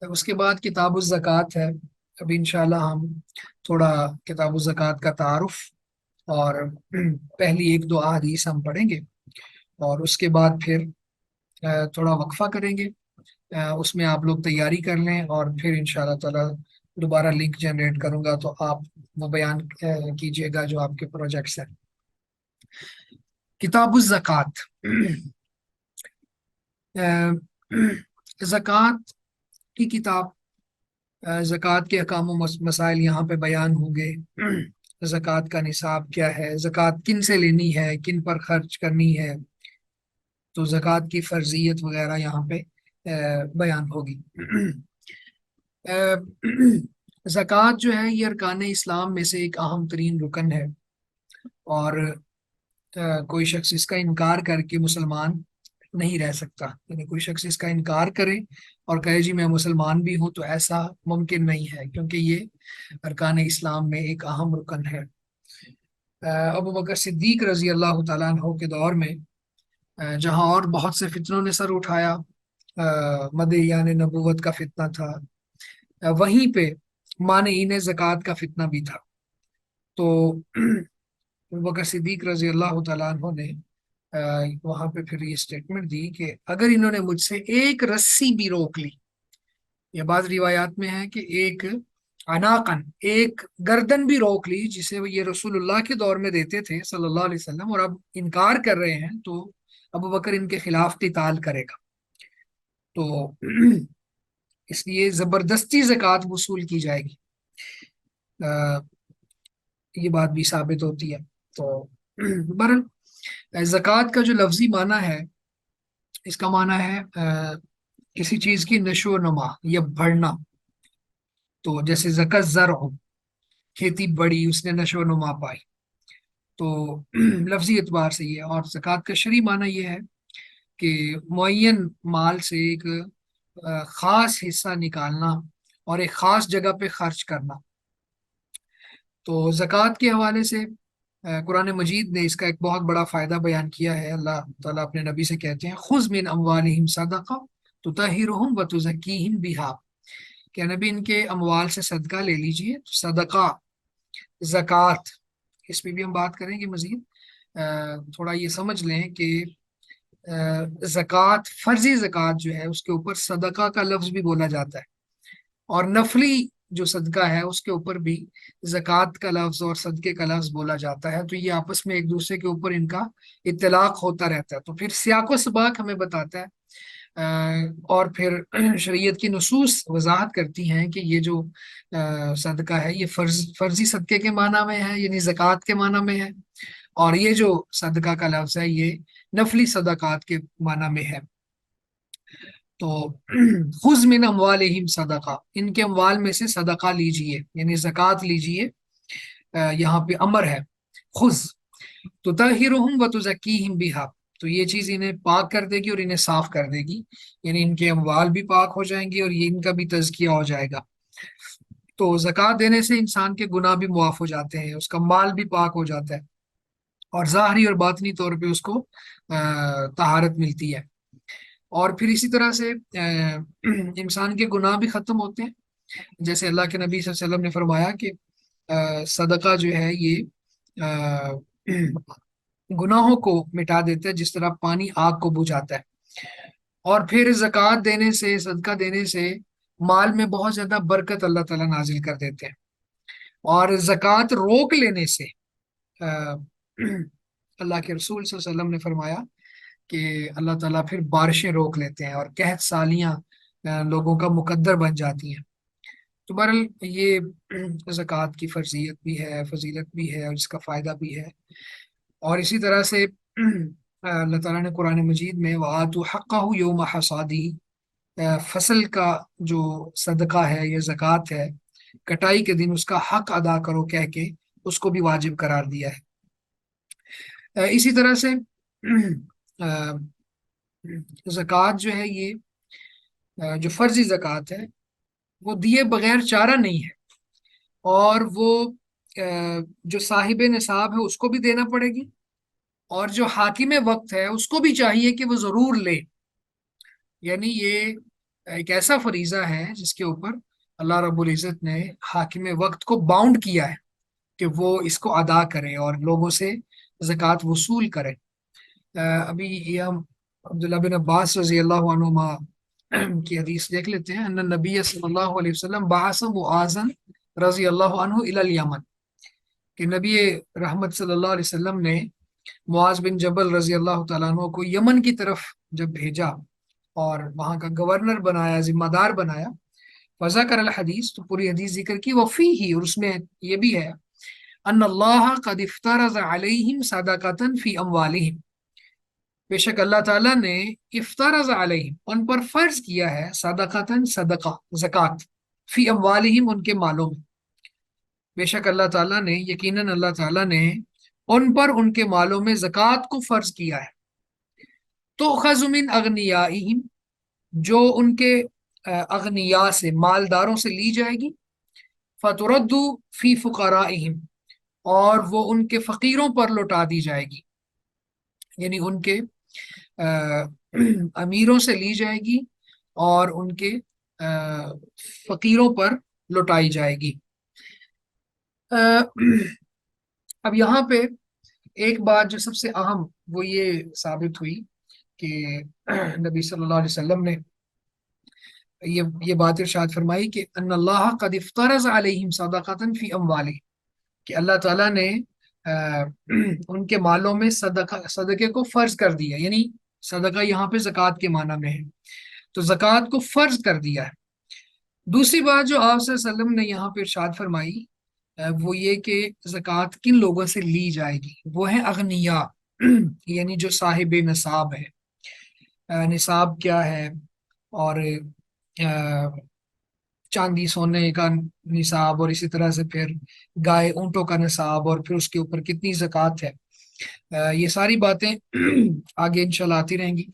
اس کے بعد کتاب الزکوٰۃ ہے۔ ابھی انشاءاللہ ہم تھوڑا کتاب الزکوٰۃ کا تعارف اور پہلی ایک دو احادیث ہم پڑھیں گے، اور اس کے بعد پھر تھوڑا وقفہ کریں گے۔ اس میں آپ لوگ تیاری کر لیں، اور پھر انشاءاللہ تعالی دوبارہ لنک جنریٹ کروں گا تو آپ وہ بیان کیجئے گا جو آپ کے پروجیکٹس ہیں۔ کتاب الزکوٰۃ، زکوٰۃ کی کتاب، زکوٰۃ کے احکام و مسائل یہاں پہ بیان ہوں گے۔ زکوٰۃ کا نصاب کیا ہے، زکوٰۃ کن سے لینی ہے، کن پر خرچ کرنی ہے، تو زکوٰۃ کی فرضیت وغیرہ یہاں پہ بیان ہوگی۔ زکوٰۃ جو ہے یہ ارکان اسلام میں سے ایک اہم ترین رکن ہے، اور کوئی شخص اس کا انکار کر کے مسلمان نہیں رہ سکتا۔ یعنی کوئی شخص اس کا انکار کرے اور کہے جی میں مسلمان بھی ہوں تو ایسا ممکن نہیں ہے، کیونکہ یہ ارکان اسلام میں ایک اہم رکن ہے۔ ابو بکر صدیق رضی اللہ تعالیٰ عنہ کے دور میں جہاں اور بہت سے فتنوں نے سر اٹھایا، مدعیان نبوت کا فتنہ تھا، وہیں پہ مانعین زکوٰۃ کا فتنہ بھی تھا۔ تو ابو بکر صدیق رضی اللہ تعالیٰ عنہ نے وہاں پہ پھر یہ سٹیٹمنٹ دی کہ اگر انہوں نے مجھ سے ایک رسی بھی روک لی، یا بعض روایات میں ہے کہ ایک عناقن، ایک گردن بھی روک لی، جسے یہ رسول اللہ کے دور میں دیتے تھے صلی اللہ علیہ وسلم، اور اب انکار کر رہے ہیں، تو ابو بکر ان کے خلاف قتال کرے گا۔ تو اس لیے زبردستی زکوٰۃ وصول کی جائے گی، یہ بات بھی ثابت ہوتی ہے۔ تو بہرحال زکوٰۃ کا جو لفظی معنی ہے، اس کا معنی ہے کسی چیز کی نشو و نما یا بڑھنا۔ تو جیسے زکا زرع، کھیتی بڑی، اس نے نشو و نما پائی، تو لفظی اعتبار سے یہ۔ اور زکوٰۃ کا شرعی معنی یہ ہے کہ معین مال سے ایک خاص حصہ نکالنا اور ایک خاص جگہ پہ خرچ کرنا۔ تو زکوٰۃ کے حوالے سے قرآن مجید نے اس کا ایک بہت بڑا فائدہ بیان کیا ہے۔ اللہ تعالیٰ اپنے نبی سے کہتے ہیں خذ من اموالہم صدقہ تطہرہم وتزکیہم بہا، کہ نبی ان کے اموال سے صدقہ لے لیجئے۔ صدقہ، زکوٰۃ، اس پہ بھی ہم بات کریں گے مزید۔ تھوڑا یہ سمجھ لیں کہ زکوٰۃ، فرضی زکوٰۃ جو ہے اس کے اوپر صدقہ کا لفظ بھی بولا جاتا ہے، اور نفلی جو صدقہ ہے اس کے اوپر بھی زکوٰۃ کا لفظ اور صدقے کا لفظ بولا جاتا ہے۔ تو یہ آپس میں ایک دوسرے کے اوپر ان کا اطلاق ہوتا رہتا ہے۔ تو پھر سیاق و سباق ہمیں بتاتا ہے، اور پھر شریعت کی نصوص وضاحت کرتی ہیں کہ یہ جو صدقہ ہے یہ فرضی صدقے کے معنی میں ہے، یعنی زکوٰۃ کے معنی میں ہے، اور یہ جو صدقہ کا لفظ ہے یہ نفلی صدقات کے معنی میں ہے. تو خذ من اموالہم صدقہ، ان کے اموال میں سے صدقہ لیجئے یعنی زکوٰۃ لیجئے. یہاں پہ امر ہے خذ. تطہرہم وتزکیہم بہا، تو یہ چیز انہیں پاک کر دے گی اور انہیں صاف کر دے گی، یعنی ان کے اموال بھی پاک ہو جائیں گے اور یہ ان کا بھی تزکیہ ہو جائے گا. تو زکوٰۃ دینے سے انسان کے گناہ بھی معاف ہو جاتے ہیں، اس کا مال بھی پاک ہو جاتا ہے، اور ظاہری اور باطنی طور پہ اس کو طہارت ملتی ہے. اور پھر اسی طرح سے انسان کے گناہ بھی ختم ہوتے ہیں. جیسے اللہ کے نبی صلی اللہ علیہ وسلم نے فرمایا کہ صدقہ جو ہے یہ گناہوں کو مٹا دیتا ہے جس طرح پانی آگ کو بجھاتا ہے. اور پھر زکوٰۃ دینے سے، صدقہ دینے سے مال میں بہت زیادہ برکت اللہ تعالیٰ نازل کر دیتے ہیں. اور زکوٰۃ روک لینے سے اللہ کے رسول صلی اللہ علیہ وسلم نے فرمایا کہ اللہ تعالیٰ پھر بارشیں روک لیتے ہیں اور قحط سالیاں لوگوں کا مقدر بن جاتی ہیں. تو بہرحال یہ زکوٰۃ کی فرضیت بھی ہے، فضیلت بھی ہے، اور اس کا فائدہ بھی ہے. اور اسی طرح سے اللہ تعالیٰ نے قرآن مجید میں وَآتُوا حَقَّهُ يَوْمَ حَصَادِهِ، فصل کا جو صدقہ ہے یا زکوٰۃ ہے، کٹائی کے دن اس کا حق ادا کرو کہہ کے اس کو بھی واجب قرار دیا ہے. اسی طرح سے زکوٰۃ جو ہے یہ جو فرضی زکوٰۃ ہے وہ دیے بغیر چارہ نہیں ہے، اور وہ جو صاحب نصاب ہے اس کو بھی دینا پڑے گی، اور جو حاکم وقت ہے اس کو بھی چاہیے کہ وہ ضرور لے. یعنی یہ ایک ایسا فریضہ ہے جس کے اوپر اللہ رب العزت نے حاکم وقت کو باؤنڈ کیا ہے کہ وہ اس کو ادا کرے اور لوگوں سے زکوٰۃ وصول کرے. ابھی یہ ہم عبداللہ بن عباس رضی اللہ عنہما کی حدیث دیکھ لیتے ہیں. ان نبی صلی اللہ علیہ وسلم بعث معاذ رضی اللہ عنہ الی الیمن، کہ نبی رحمت صلی اللہ علیہ وسلم نے معاذ بن جبل رضی اللہ تعالیٰ عنہ کو یمن کی طرف جب بھیجا اور وہاں کا گورنر بنایا، ذمہ دار بنایا، فذکر الحدیث، تو پوری حدیث ذکر کی، وفیہ، اور اس میں یہ بھی ہے ان اللہ قد افترض علیہم صدقۃ فی اموالہم، بے شک اللہ تعالیٰ نے افترض علیہم، ان پر فرض کیا ہے، صدقۃ، صدقہ، زکوٰۃ، فی اموالہم، ان کے مالوں میں. بے شک اللہ تعالیٰ نے، یقیناً اللہ تعالیٰ نے ان پر ان کے مالوں میں زکوٰۃ کو فرض کیا ہے. تؤخذ من اغنیائہم، جو ان کے اغنیاء سے، مالداروں سے لی جائے گی. فترد فی فقرائہم، اور وہ ان کے فقیروں پر لوٹا دی جائے گی، یعنی ان کے امیروں سے لی جائے گی اور ان کے فقیروں پر لوٹائی جائے گی. اب یہاں پہ ایک بات جو سب سے اہم وہ یہ ثابت ہوئی کہ نبی صلی اللہ علیہ وسلم نے یہ بات ارشاد فرمائی کہ ان اللہ قد افترض علیہم صدقۃ فی اموالہم، کہ اللہ تعالیٰ نے ان کے مالوں میں صدقے کو فرض کر دیا، یعنی صدقہ یہاں پہ زکوٰۃ کے معنی میں ہے، تو زکوٰۃ کو فرض کر دیا ہے. دوسری بات جو آپ صلی اللہ علیہ وسلم نے یہاں پہ ارشاد فرمائی وہ یہ کہ زکوٰۃ کن لوگوں سے لی جائے گی، وہ ہے اغنیاء، یعنی جو صاحب نصاب ہے. نصاب کیا ہے؟ اور چاندی سونے کا نصاب، اور اسی طرح سے پھر گائے اونٹوں کا نصاب، اور پھر اس کے اوپر کتنی زکوٰۃ ہے، یہ ساری باتیں آگے انشاءاللہ آتی رہیں گی.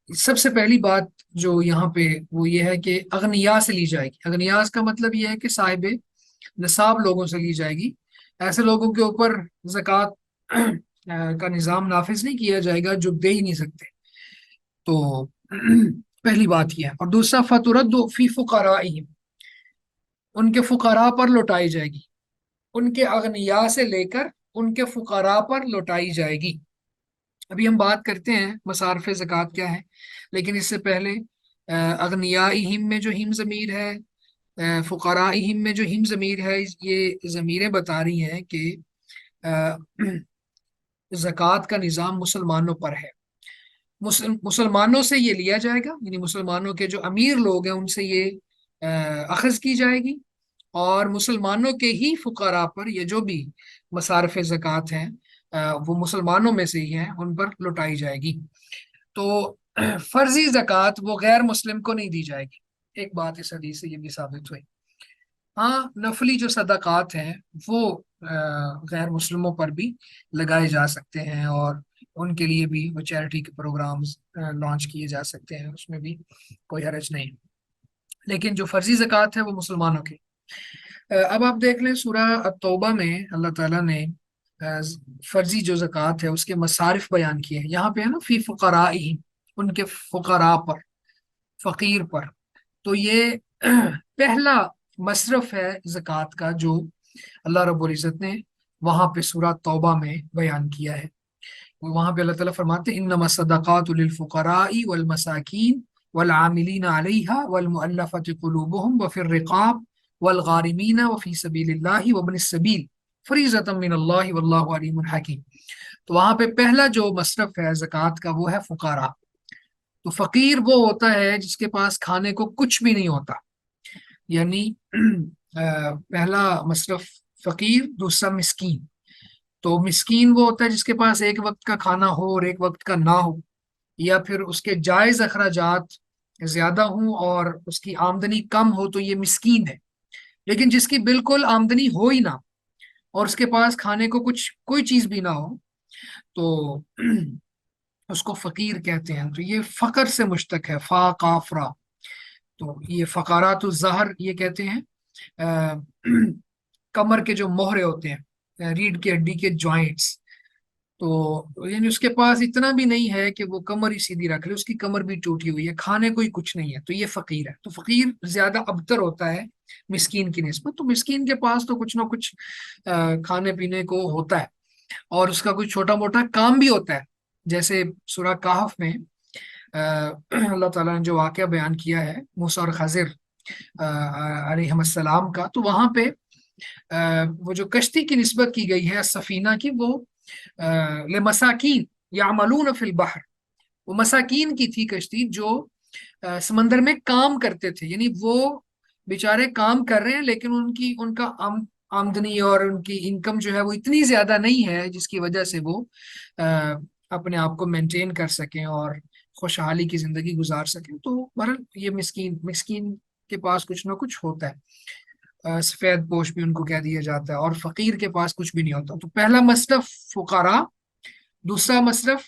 سب سے پہلی بات جو یہاں پہ وہ یہ ہے کہ اغنیاء سے لی جائے گی. اغنیاء کا مطلب یہ ہے کہ صاحب نصاب لوگوں سے لی جائے گی، ایسے لوگوں کے اوپر زکوٰۃ کا نظام نافذ نہیں کیا جائے گا جو دے ہی نہیں سکتے. تو پہلی بات یہ ہے. اور دوسرا فترد فی فقرائہم، ان کے فقراء پر لوٹائی جائے گی، ان کے اغنیاء سے لے کر ان کے فقراء پر لوٹائی جائے گی. ابھی ہم بات کرتے ہیں مصارف زکوٰۃ کیا ہے، لیکن اس سے پہلے اغنیائہم میں جو ہم ضمیر ہے، فقرائہم میں جو ہم ضمیر ہے، یہ ضمیریں بتا رہی ہیں کہ زکوٰۃ کا نظام مسلمانوں پر ہے. مسلمانوں سے یہ لیا جائے گا، یعنی مسلمانوں کے جو امیر لوگ ہیں ان سے یہ اخذ کی جائے گی، اور مسلمانوں کے ہی فقراء پر یہ جو بھی مصارف زکوٰۃ ہیں وہ مسلمانوں میں سے ہی ہیں، ان پر لوٹائی جائے گی۔ تو فرضی زکوٰۃ وہ غیر مسلم کو نہیں دی جائے گی، ایک بات اس حدیث سے یہ بھی ثابت ہوئی۔ ہاں نفلی جو صدقات ہیں وہ غیر مسلموں پر بھی لگائے جا سکتے ہیں، اور ان کے لیے بھی وہ چیریٹی کے پروگرامز لانچ کیے جا سکتے ہیں، اس میں بھی کوئی حرج نہیں۔ لیکن جو فرضی زکوٰۃ ہے وہ مسلمانوں کی۔ اب آپ دیکھ لیں سورہ التوبہ میں اللہ تعالیٰ نے فرضی جو زکوٰۃ ہے اس کے مصارف بیان کیے ہیں، یہاں پہ ہے نا فی فقراء، ان کے فقراء پر، فقیر پر۔ تو یہ پہلا مصرف ہے زکوٰۃ کا جو اللہ رب العزت نے وہاں پہ سورہ توبہ میں بیان کیا ہے۔ وہاں پہ اللہ تعالیٰ فرماتے ہیں انما الصدقات للفقراء والمساکین والعاملین علیہا والمؤلفۃ قلوبہم وفی الرقاب والغارمین وفی سبیل اللہ وابن السبیل فریضۃ من اللہ واللہ علیم حکیم۔ تو وہاں پہ پہلا جو مصرف ہے زکوٰۃ کا وہ ہے فقراء۔ تو فقیر وہ ہوتا ہے جس کے پاس کھانے کو کچھ بھی نہیں ہوتا، یعنی پہلا مصرف فقیر، دوسرا مسکین۔ تو مسکین وہ ہوتا ہے جس کے پاس ایک وقت کا کھانا ہو اور ایک وقت کا نہ ہو، یا پھر اس کے جائز اخراجات زیادہ ہوں اور اس کی آمدنی کم ہو، تو یہ مسکین ہے۔ لیکن جس کی بالکل آمدنی ہو ہی نہ اور اس کے پاس کھانے کو کچھ کوئی چیز بھی نہ ہو، تو اس کو فقیر کہتے ہیں۔ تو یہ فقر سے مشتق ہے، فا قاف را۔ تو یہ فقارات الظہر یہ کہتے ہیں کمر کے جو مہرے ہوتے ہیں، ریڑھ کی ہڈی کے جوائنٹس۔ تو یعنی اس کے پاس اتنا بھی نہیں ہے کہ وہ کمر ہی سیدھی رکھ لے، اس کی کمر بھی ٹوٹی ہوئی ہے، کھانے کو ہی کچھ نہیں ہے، تو یہ فقیر ہے۔ تو فقیر زیادہ ابتر ہوتا ہے مسکین کی نسبت۔ تو مسکین کے پاس تو کچھ نہ کچھ کھانے پینے کو ہوتا ہے، اور اس کا کوئی چھوٹا موٹا کام بھی ہوتا ہے۔ جیسے سورہ کہف میں اللہ تعالیٰ نے جو واقعہ بیان کیا ہے موسیٰ اور خضر علیہ السلام کا، تو وہاں پہ وہ جو کشتی کی نسبت کی گئی ہے سفینہ کی، وہ لمساکین یعملون فی البحر، وہ مساکین کی تھی کشتی جو سمندر میں کام کرتے تھے، یعنی وہ بیچارے کام کر رہے ہیں لیکن ان کا آمدنی اور ان کی انکم جو ہے وہ اتنی زیادہ نہیں ہے جس کی وجہ سے وہ اپنے آپ کو مینٹین کر سکیں اور خوشحالی کی زندگی گزار سکیں۔ تو بہرحال یہ مسکین کے پاس کچھ نہ کچھ ہوتا ہے، سفید پوش بھی ان کو کہہ دیا جاتا ہے، اور فقیر کے پاس کچھ بھی نہیں ہوتا۔ تو پہلا مصرف فقراء، دوسرا مصرف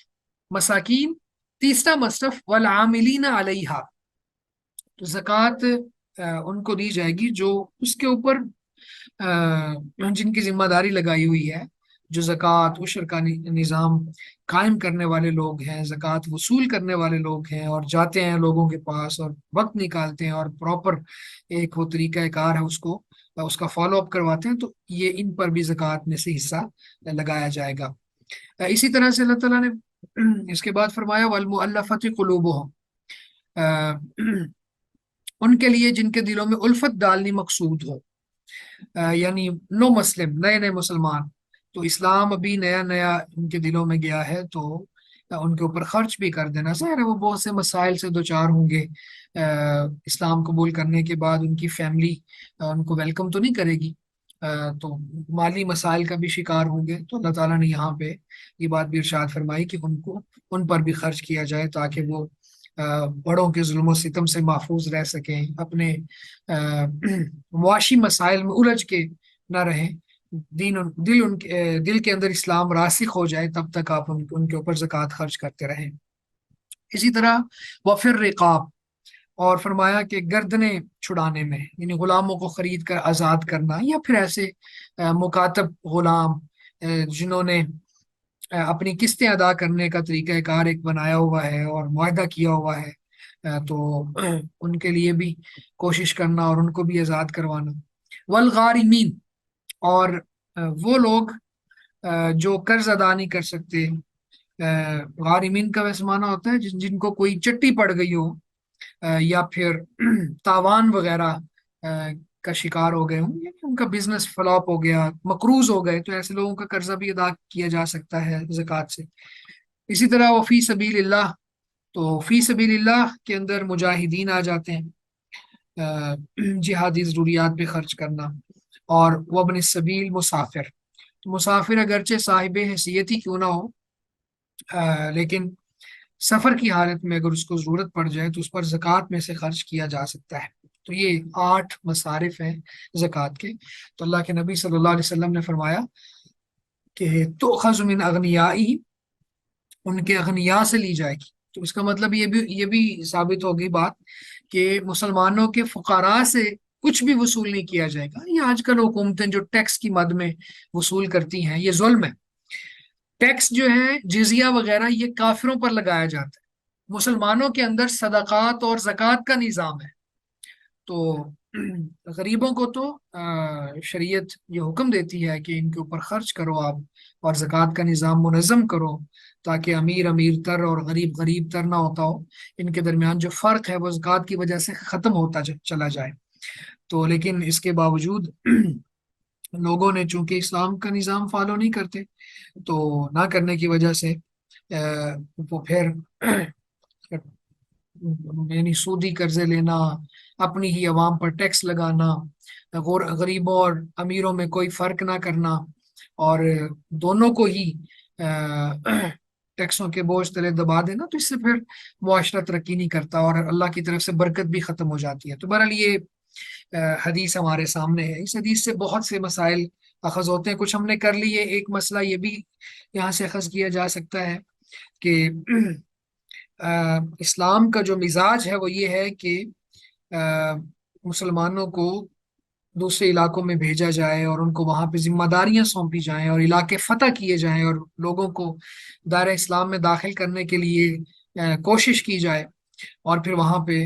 مساکین، تیسرا مصرف والعاملین علیہا۔ تو زکوٰۃ ان کو دی جائے گی جو اس کے اوپر جن کی ذمہ داری لگائی ہوئی ہے، جو زکوٰۃ عشر کا نظام قائم کرنے والے لوگ ہیں، زکوٰۃ وصول کرنے والے لوگ ہیں، اور جاتے ہیں لوگوں کے پاس اور وقت نکالتے ہیں اور پراپر ایک وہ طریقہ کار ہے اس کا فالو اپ کرواتے ہیں، تو یہ ان پر بھی زکوٰۃ میں سے حصہ لگایا جائے گا۔ اسی طرح سے اللہ تعالیٰ نے اس کے بعد فرمایا والمؤلفۃ قلوبہم، ان کے لیے جن کے دلوں میں الفت ڈالنی مقصود ہو، یعنی نو مسلم، نئے نئے مسلمان، تو اسلام ابھی نیا نیا ان کے دلوں میں گیا ہے، تو ان کے اوپر خرچ بھی کر دینا ظاہر ہے وہ بہت سے مسائل سے دوچار ہوں گے۔ اسلام قبول کرنے کے بعد ان کی فیملی ان کو ویلکم تو نہیں کرے گی، تو مالی مسائل کا بھی شکار ہوں گے۔ تو اللہ تعالیٰ نے یہاں پہ یہ بات بھی ارشاد فرمائی کہ ان پر بھی خرچ کیا جائے تاکہ وہ بڑوں کے ظلم و ستم سے محفوظ رہ سکیں، اپنے معاشی مسائل میں الجھ کے نہ رہیں، دل کے اندر اسلام راسخ ہو جائے تب تک آپ ان کے اوپر زکوٰۃ خرچ کرتے رہیں۔ اسی طرح وفر رقاب، اور فرمایا کہ گردنیں چھڑانے میں، یعنی غلاموں کو خرید کر آزاد کرنا، یا پھر ایسے مکاتب غلام جنہوں نے اپنی قسطیں ادا کرنے کا طریقہ کار ایک بنایا ہوا ہے اور معاہدہ کیا ہوا ہے، تو ان کے لیے بھی کوشش کرنا اور ان کو بھی آزاد کروانا۔ والغارمین، اور وہ لوگ جو قرض ادا نہیں کر سکتے، غارمین کا ویسے معنی ہوتا ہے جن کو کوئی چٹی پڑ گئی ہو، یا پھر تاوان وغیرہ کا شکار ہو گئے ہوں، یعنی ان کا بزنس فلاپ ہو گیا، مقروض ہو گئے، تو ایسے لوگوں کا قرضہ بھی ادا کیا جا سکتا ہے زکوٰۃ سے۔ اسی طرح وہ فی سبیل اللہ، تو فی سبیل اللہ کے اندر مجاہدین آ جاتے ہیں، جہادی ضروریات پہ خرچ کرنا، اور وابن السبیل مسافر، مسافر اگرچہ صاحب حیثیت ہی کیوں نہ ہو، لیکن سفر کی حالت میں اگر اس کو ضرورت پڑ جائے تو اس پر زکوٰۃ میں سے خرچ کیا جا سکتا ہے۔ تو یہ 8 مصارف ہیں زکوٰۃ کے۔ تو اللہ کے نبی صلی اللہ علیہ وسلم نے فرمایا کہ تؤخذ من اغنیائی، ان کے اغنیا سے لی جائے گی۔ تو اس کا مطلب یہ بھی ثابت ہوگی بات کہ مسلمانوں کے فقراء سے کچھ بھی وصول نہیں کیا جائے گا۔ یہ آج کل حکومتیں جو ٹیکس کی مد میں وصول کرتی ہیں، یہ ظلم ہے۔ ٹیکس جو ہے جزیہ وغیرہ یہ کافروں پر لگایا جاتا ہے، مسلمانوں کے اندر صدقات اور زکوٰۃ کا نظام ہے۔ تو غریبوں کو تو شریعت یہ حکم دیتی ہے کہ ان کے اوپر خرچ کرو آپ، اور زکوٰۃ کا نظام منظم کرو، تاکہ امیر امیر تر اور غریب غریب تر نہ ہوتا ہو، ان کے درمیان جو فرق ہے وہ زکوٰۃ کی وجہ سے ختم ہوتا چلا جائے۔ تو لیکن اس کے باوجود لوگوں نے چونکہ اسلام کا نظام فالو نہیں کرتے، تو نہ کرنے کی وجہ سے وہ پھر یعنی سودی قرضے لینا، اپنی ہی عوام پر ٹیکس لگانا، غریبوں اور امیروں میں کوئی فرق نہ کرنا، اور دونوں کو ہی ٹیکسوں کے بوجھ تلے دبا دینا، تو اس سے پھر معاشرہ ترقی نہیں کرتا اور اللہ کی طرف سے برکت بھی ختم ہو جاتی ہے۔ تو بہرحال یہ حدیث ہمارے سامنے ہے، اس حدیث سے بہت سے مسائل اخذ ہوتے ہیں، کچھ ہم نے کر لیے۔ ایک مسئلہ یہ بھی یہاں سے اخذ کیا جا سکتا ہے کہ اسلام کا جو مزاج ہے وہ یہ ہے کہ مسلمانوں کو دوسرے علاقوں میں بھیجا جائے اور ان کو وہاں پہ ذمہ داریاں سونپی جائیں اور علاقے فتح کیے جائیں اور لوگوں کو دائرہ اسلام میں داخل کرنے کے لیے کوشش کی جائے، اور پھر وہاں پہ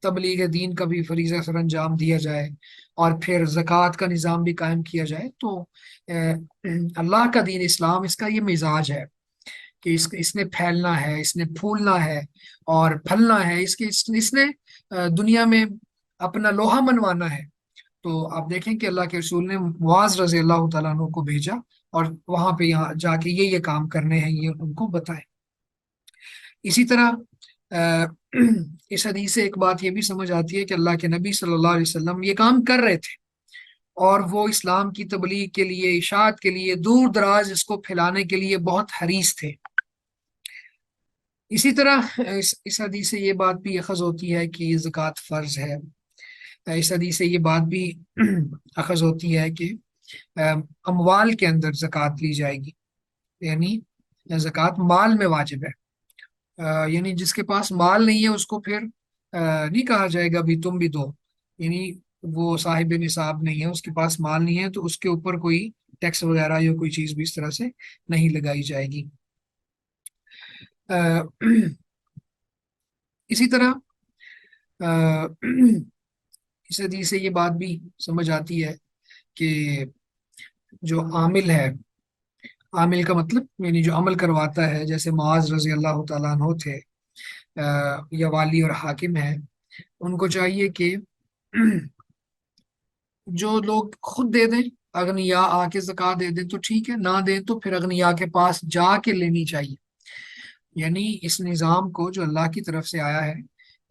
تبلیغ دین کا بھی فریضہ سر انجام دیا جائے، اور پھر زکوٰۃ کا نظام بھی قائم کیا جائے۔ تو اللہ کا دین اسلام، اس کا یہ مزاج ہے کہ اس نے پھیلنا ہے، اس نے پھولنا ہے اور پھلنا ہے، اس نے دنیا میں اپنا لوہا منوانا ہے۔ تو آپ دیکھیں کہ اللہ کے رسول نے معاذ رضی اللہ تعالیٰ عنہ کو بھیجا، اور وہاں پہ یہاں جا کے یہ کام کرنے ہیں، یہ ان کو بتائے۔ اسی طرح اس حدیث سے ایک بات یہ بھی سمجھ آتی ہے کہ اللہ کے نبی صلی اللہ علیہ وسلم یہ کام کر رہے تھے، اور وہ اسلام کی تبلیغ کے لیے، اشاعت کے لیے، دور دراز اس کو پھیلانے کے لیے بہت حریص تھے۔ اسی طرح اس حدیث سے یہ بات بھی اخذ ہوتی ہے کہ یہ زکوٰۃ فرض ہے۔ اس حدیث سے یہ بات بھی اخذ ہوتی ہے کہ اموال کے اندر زکوٰۃ لی جائے گی، یعنی زکوٰۃ مال میں واجب ہے۔ یعنی جس کے پاس مال نہیں ہے اس کو پھر نہیں کہا جائے گا بھی تم بھی دو، یعنی وہ صاحب نصاب نہیں ہے، اس کے پاس مال نہیں ہے، تو اس کے اوپر کوئی ٹیکس وغیرہ یا کوئی چیز بھی اس طرح سے نہیں لگائی جائے گی۔ اسی طرح اس حدیث سے یہ بات بھی سمجھ آتی ہے کہ جو عامل ہے، عامل کا مطلب یعنی جو عمل کرواتا ہے، جیسے معاذ رضی اللہ تعالیٰ عنہ تھے، یا والی اور حاکم ہیں، ان کو چاہیے کہ جو لوگ خود دے دیں، اغنیا آ کے زکوٰۃ دے دیں تو ٹھیک ہے، نہ دیں تو پھر اغنیا کے پاس جا کے لینی چاہیے۔ یعنی اس نظام کو جو اللہ کی طرف سے آیا ہے،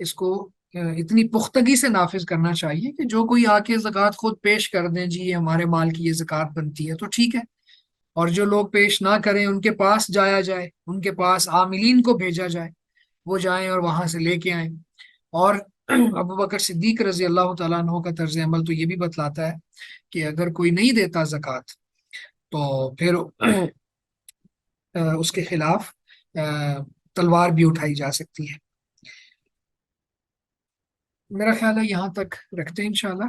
اس کو اتنی پختگی سے نافذ کرنا چاہیے کہ جو کوئی آ کے زکوٰۃ خود پیش کر دیں، جی یہ ہمارے مال کی یہ زکوٰۃ بنتی ہے، تو ٹھیک ہے، اور جو لوگ پیش نہ کریں ان کے پاس جایا جائے، ان کے پاس عاملین کو بھیجا جائے، وہ جائیں اور وہاں سے لے کے آئیں۔ اور ابو بکر صدیق رضی اللہ تعالیٰ عنہ کا طرز عمل تو یہ بھی بتلاتا ہے کہ اگر کوئی نہیں دیتا زکوٰۃ تو پھر اس کے خلاف تلوار بھی اٹھائی جا سکتی ہے۔ میرا خیال ہے یہاں تک رکھتے ہیں انشاءاللہ۔